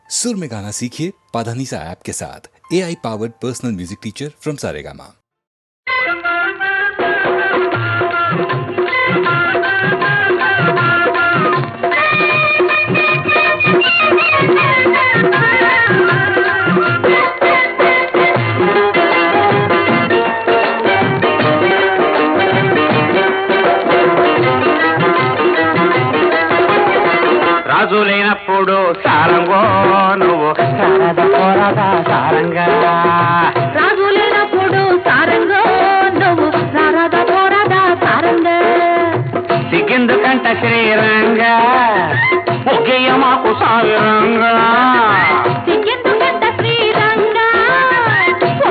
सुर में गाना सीखिए पाधानीसा ऐप के साथ। AI powered personal music teacher from Saregama. రాజు లేనప్పుడు సారంగో నువ్వు సారద పోరద సారంగా. రాజు లేనప్పుడు సారంగో నువ్వు సారద పోరద సారంగా. సిగ్గెందుకంట శ్రీరంగా ఒకేయ మాకు సావిరంగా. సిగ్గెందుకంట శ్రీరంగా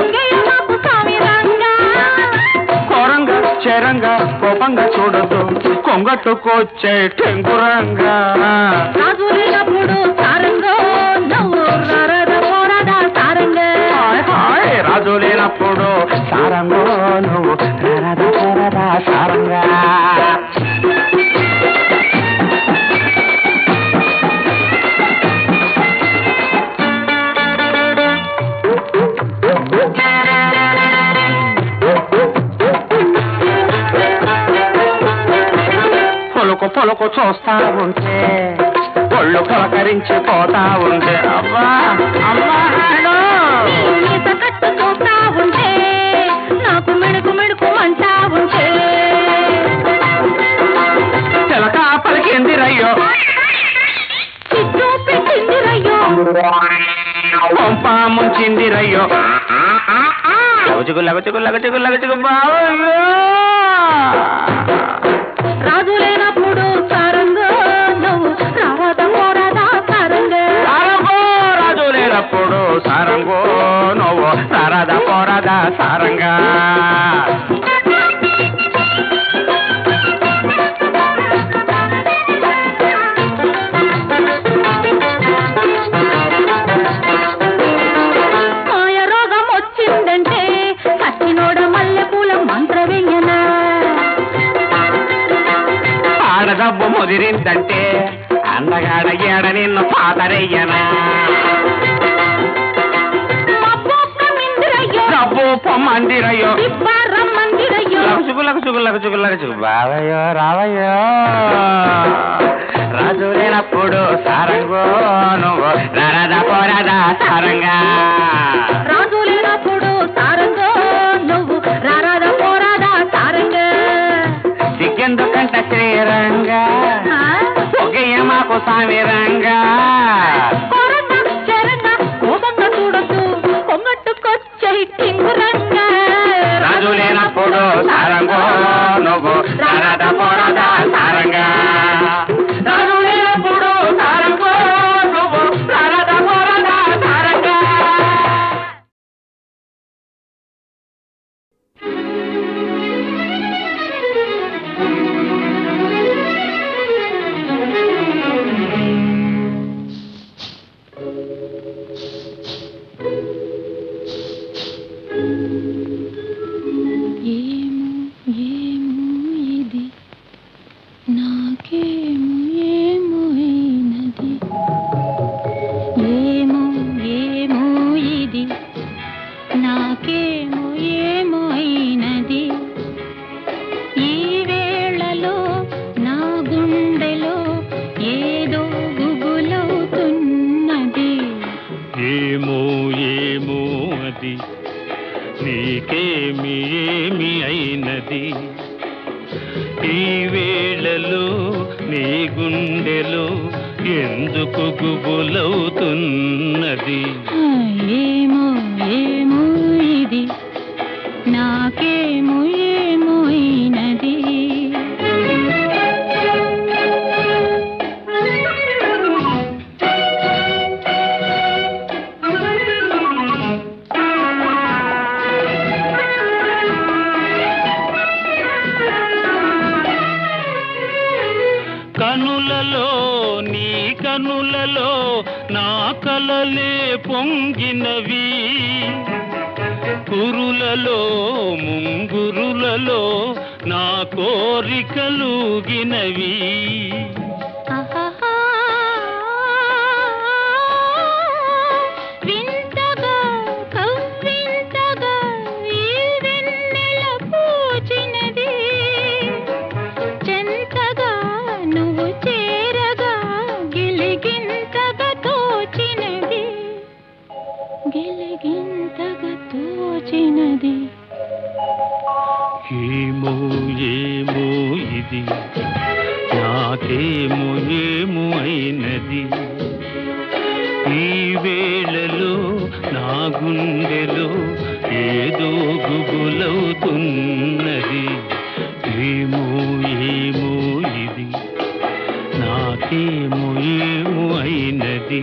ఒకేయ మాకు సావిరంగా. కోరంగా చెరంగా కోపంగా చూడదు కొంగట్టుకొచ్చే టెంగురంగా. రాజు లేనప్పుడు సారంగో నువ్వు సారద పోరద సారంగా. రాజు లేనప్పుడు సారంగో నువ్వు సారద పోరద సారంగా. పొలకు చూస్తా ఉంటే ఒళ్ళు పలకరించిపోతా ఉంటే అబ్బా అమ్మా కట్టు చూస్తా ఉంటే నాకు మిడుకు మిడుకు అంటా ఉంటే చిలక పలికింది రయ్యో చిచ్చు పెట్టింది రయ్యో కొంప ముంచింది రయ్యో. లగచుగు లగచుగు లగచుగు లగచుగు బావో. రాజు లేనప్పుడు సారంగో నువ్వు సారద పోరద సారంగా. రాజు లేనప్పుడు సారంగో నువ్వు సారద పోరద సారంగా. మాయ రోగం వచ్చిందంటే కట్టినోడ మల్లెపూల మంత్ర వెయ్యనా. ఆడదబ్బు ముదిరిందంటే అందగాడ ఏడ నిన్ను పాతరయ్యనా. డబ్బు పొమ్మందిరయ్యో లగచుగు లగచుగు లగచుగు లగచుగు బావయ్యో రావయ్యో. రాజు లేనప్పుడు సారంగో నువ్వు నరద పోరద సారంగా. రాజు లేనప్పుడు సారంగో నువ్వు రారాద పోరాద సారంగా. సిగ్గెందుకంట శ్రీరంగా ఒకేయ మాకు సామిరంగా. కోపంగా చూడొద్దు కొంగట్టుకొచ్చే టింగురంగా. రాజు లేనప్పుడు సారంగో నువ్వు నరద పోరద సారంగా. రాజు లేనప్పుడు సారంగో నువ్వు నరద పోరద సారంగా. నీకేమి ఏమి అయినది ఈ వేళలో నీ గుండెలో ఎందుకు గుబులవుతున్నది. ఏమో ఏమో ఇది నాకేమో ఏమో అయినది. కనులలో నీ కనులలో నా కలలే పొంగినవి, కురులలో ముంగురులలో నా కోరికలుగినవి. ఈ వేళలో నా గుండెలో ఏదో గుబులవుతున్నది. ఏమో ఏమో ఇది నాకేమో ఏమో అయినది.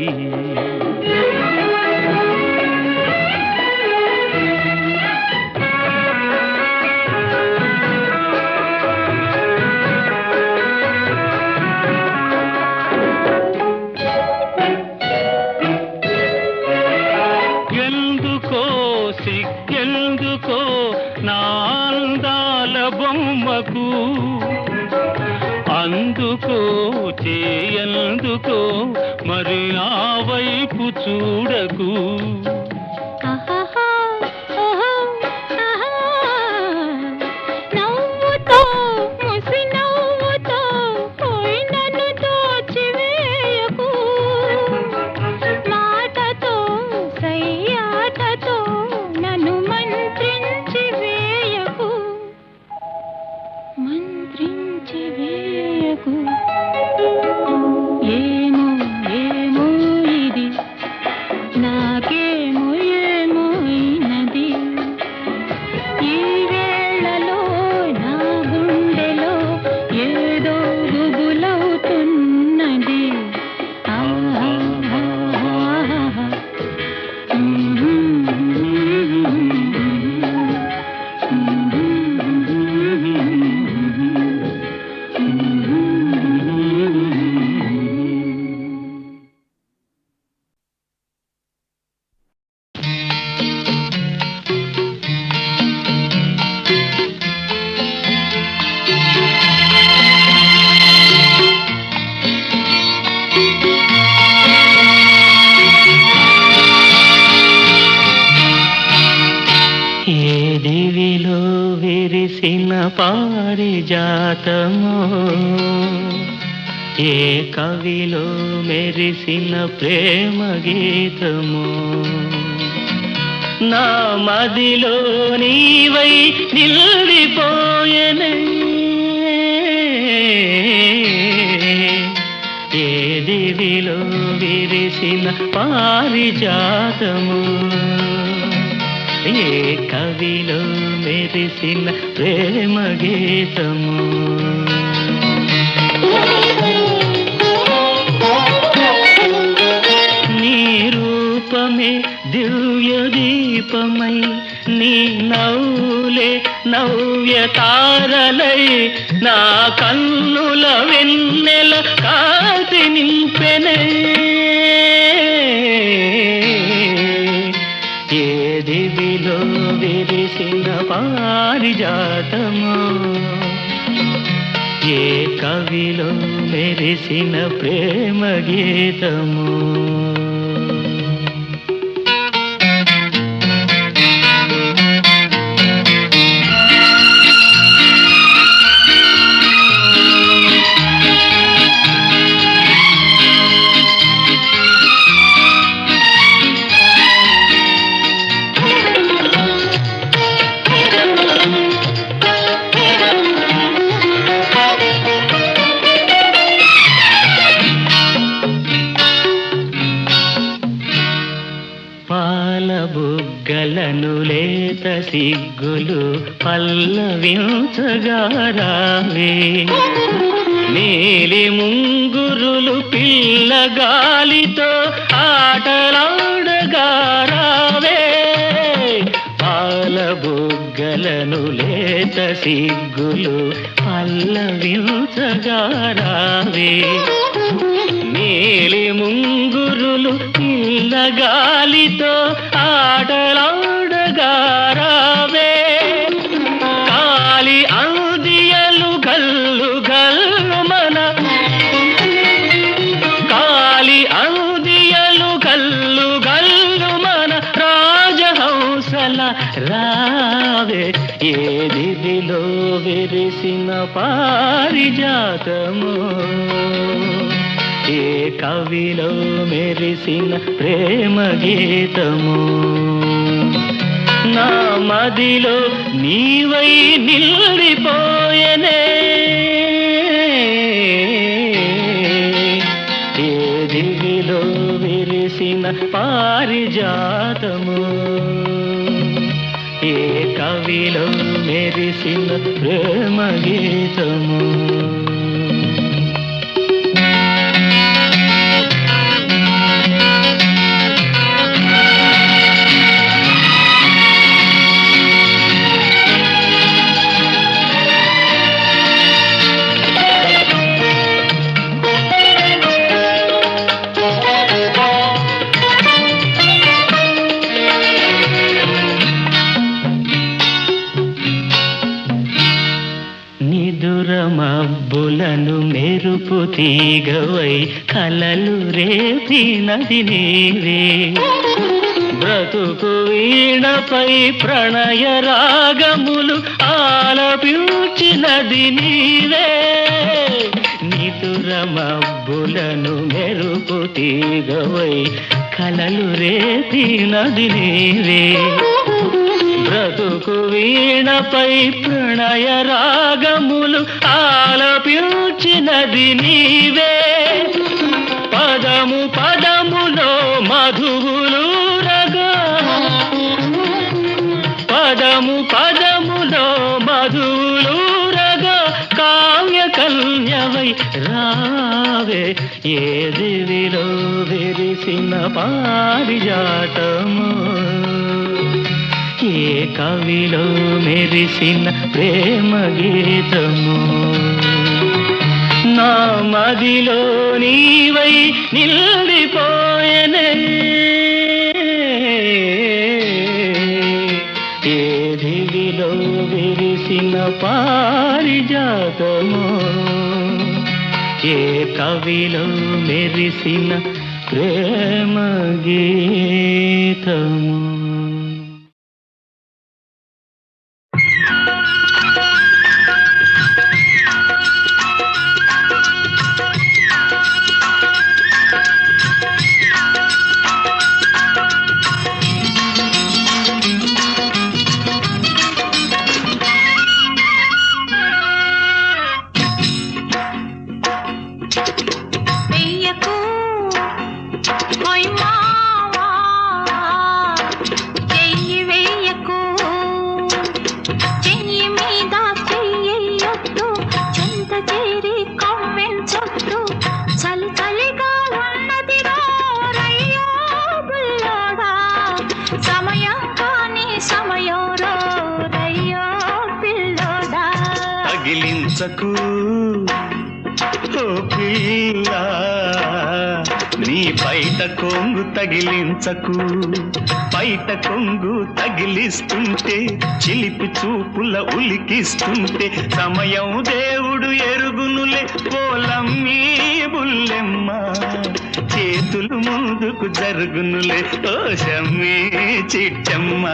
సిగ్గెందుకో నా అందాల బొమ్మకు, అందుకో చేయందుకో మరి ఆ వైపు చూడకు. నవ్వుతో ముసి నవ్వుతో పోయి నన్ను దోచివేయకు, మాటతో సయ్యాటతో నన్ను మంత్రించి వేయకు, మంత్రించి వేయకు. ఏమో ఏమో ఇది నాకేమో ఏమో అయినది. ఈ వేళలో నా గుండెలో ఏదో గుబులవుతున్నది. ఆహా దివిలో విరిసిన పారిజాతమో, ఏ కవిలో మెరిసిన ప్రేమ గీతమో, నా మదిలో నీవై నిలిపోయెనే. ఏ దివిలో విరిసిన పారిజాతమో, ఏ కవిలో మెరిసిన ప్రేమ గీతము. నీ రూపమే దివ్య దీపమై, నీ నవ్వులే నవ్య తారలై, నా కన్నుల వెన్నెల కాంతి నింపెనే. ఏ దివిలో విరిసిన పారిజాతమో, ఏ కవిలో మెరిసిన ప్రేమ గీతము. బుగ్గలను లేత సిగ్గులు పల్లవించగా రావే, నీలి ముంగురులు పిల్లగాలితో ఆటలాడగా రావే. పాల బుగ్గలను లేత సిగ్గులు పల్లవించగా రావే, నీలి ముంగురులు పిల్లగాలితో ఆటలాడగా రావే. కాలి అందియలు గల్లు గల్లు మన, కాలి అందియలు గల్లు గల్లు మన రాజహంసల రావే. ఏ దివిలో విరిసిన పారిజాతము, ఏ కవిలో మెరిసిన ప్రేమ గీతము. నా మదిలో నీవై నిలిపోయెనే. ఏ దివిలో విరిసిన మెరిసిన పారిజాతము ఏ కవిలో మెరిసిన ప్రేమ గీతము మబ్బులను మెరుపు తీగవై కలలు రేపినది నీవే బ్రతుకు వీణపై ప్రణయ రాగములు ఆలపించినది నీవే నిదుర మబ్బులను మెరుపు తీగవై కలలు రేపినది నీవే బ్రతుకు వీణపై ప్రణయ రాగములు ఆలపించినది నీవే పదము పదములో మధువులు రగా పదము పదములో మధువులు రగా కావ్య కన్యవై రావే ఏ దివిలో విరిసిన పారిజాతము ఏ కవిలో మెరిసిన ప్రేమ గీతము నా మదిలో నీవై నిలిపోయెనే ఏ దివిలో విరిసిన పారిజాతము ఏ కవిలో మెరిసిన ప్రేమ గీతము తగిలించకు ఓ పిల్ల నీ బయట కొంగు తగిలించకు బయట కొంగు తగిలిస్తుంటే చిలిపి చూపుల ఉలికిస్తుంటే సమయం దేవుడు ఎరుగునులే పోలమ్మీ బుల్లెమ్మ చేతులు ముందుకు జరుగునులే ఓ షమ్మీ చిట్టమ్మ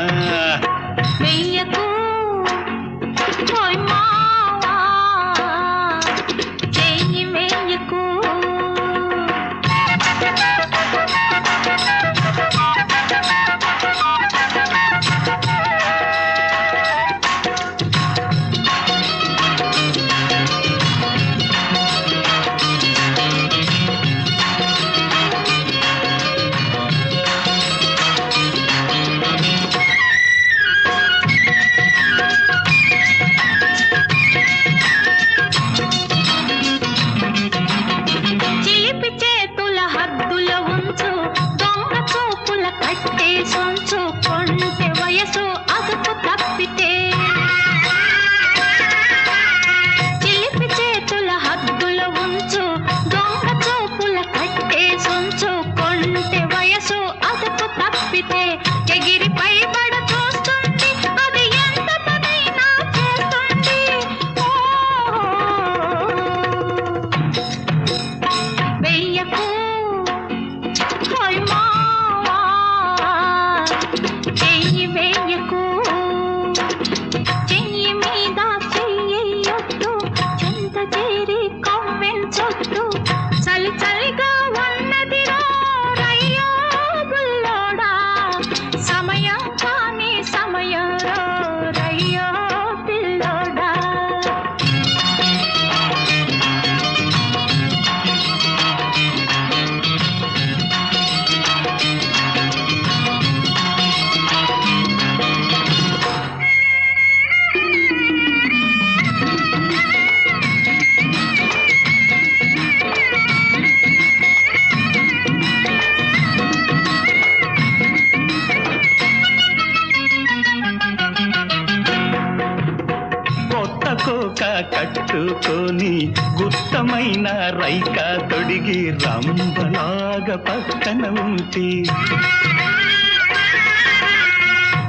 పట్టుకొని గుత్తమైన రైక తొడిగి రంభలాగా పక్కన ఉంటే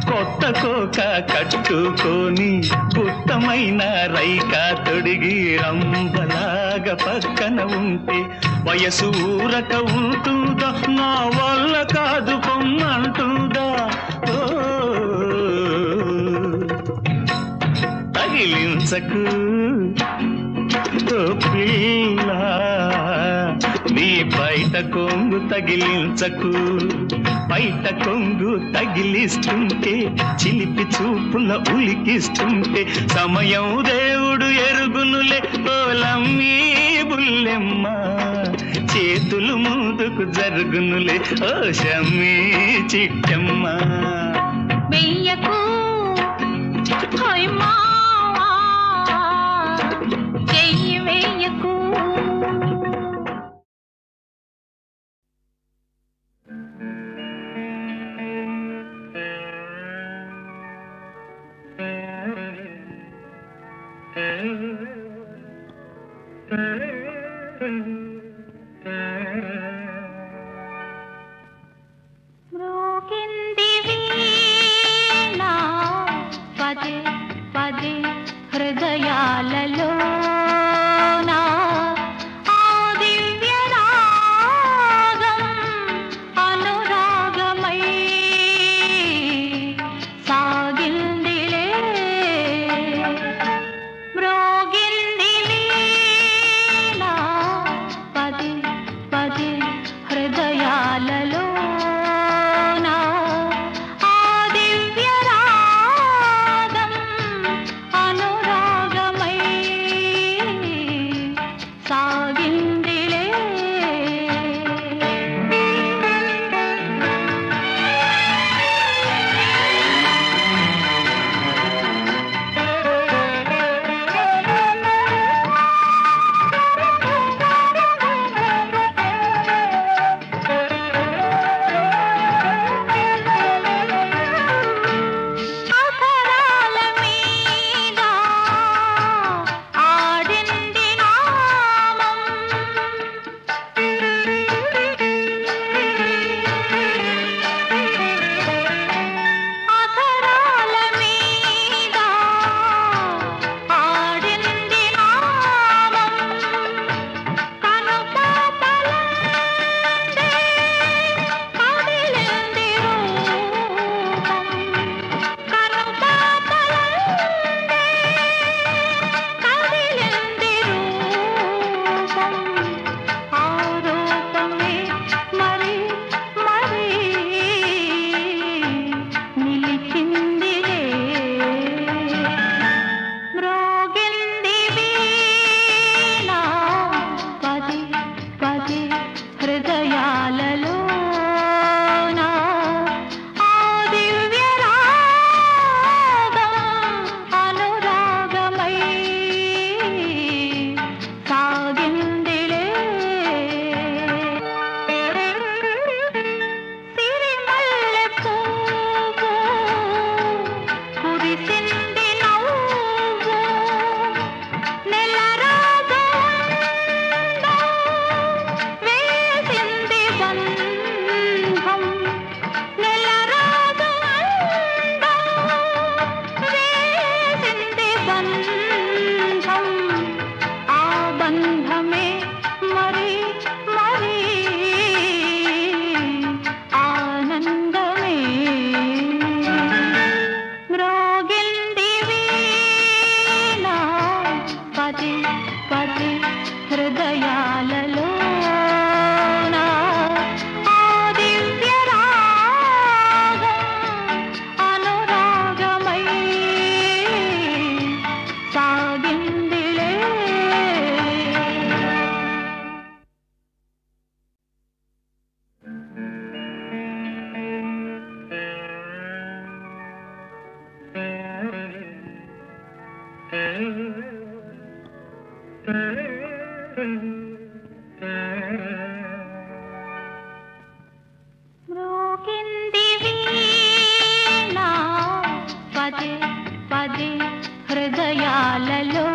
కొత్త కోక కట్టుకొని గుత్తమైన రైక తొడిగి రంభలాగా పక్కన ఉంటే వయసు ఊరక ఉంటుందా నా వల్ల కాదు పొమ్మంటుందా తగిలించకు పిల్ల నీ బయట కొంగు తగిలించకు బయట కొంగు తగిలిస్తుంటే చిలిపి చూపుల ఉలికిస్తుంటే సమయం దేవుడు ఎరుగునులే ఓలమ్మీ బుల్లెమ్మ చేతులు ముందుకు జరుగునులే ఓ షమ్మీ చిట్టమ్మ వెయ్యకు హోయ్ మావా చెయ్యి వెయ్యకు మ్రోగింది వీణ పదే పదే హృదయాలలో ఆ దివ్య రాగం అనురాగమై సాగిందిలే మ్రోగింది వీణ పదే పదే హృదయాలలో మ్రోగింది వీణ పదే పదే హృదయాలలో